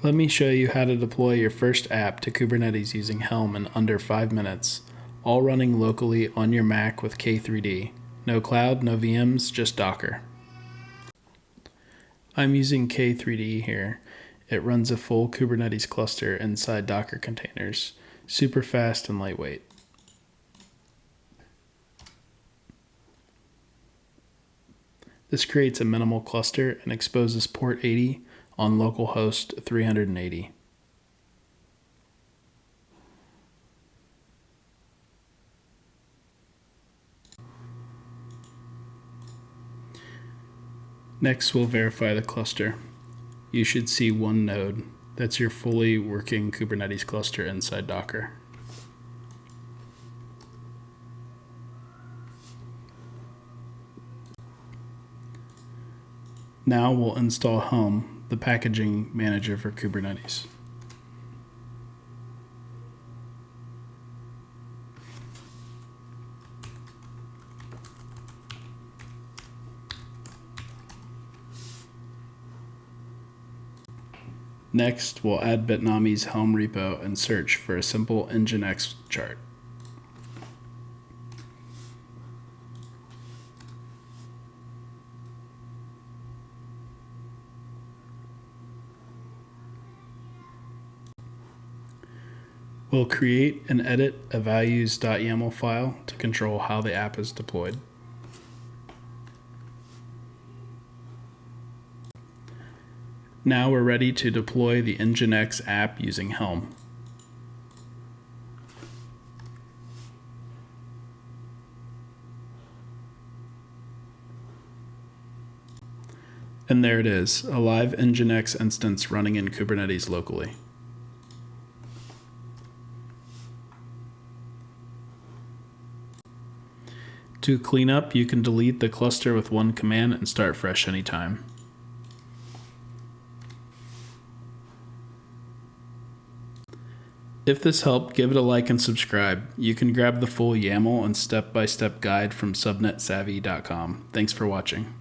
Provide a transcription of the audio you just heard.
Let me show you how to deploy your first app to Kubernetes using Helm in under 5 minutes, all running locally on your Mac with K3d. No cloud, no VMs, just Docker. I'm using K3d here. It runs a full Kubernetes cluster inside Docker containers, super fast and lightweight. This creates a minimal cluster and exposes port 80 on localhost 380. Next, we'll verify the cluster. You should see one node. That's your fully working Kubernetes cluster inside Docker. Now we'll install Helm, the packaging manager for Kubernetes. Next, we'll add Bitnami's Helm repo and search for a simple NGINX chart. We'll create and edit a values.yaml file to control how the app is deployed. Now we're ready to deploy the NGINX app using Helm. And there it is, a live NGINX instance running in Kubernetes locally. To clean up, you can delete the cluster with one command and start fresh anytime. If this helped, give it a like and subscribe. You can grab the full YAML and step-by-step guide from SubnetSavy.com. Thanks for watching.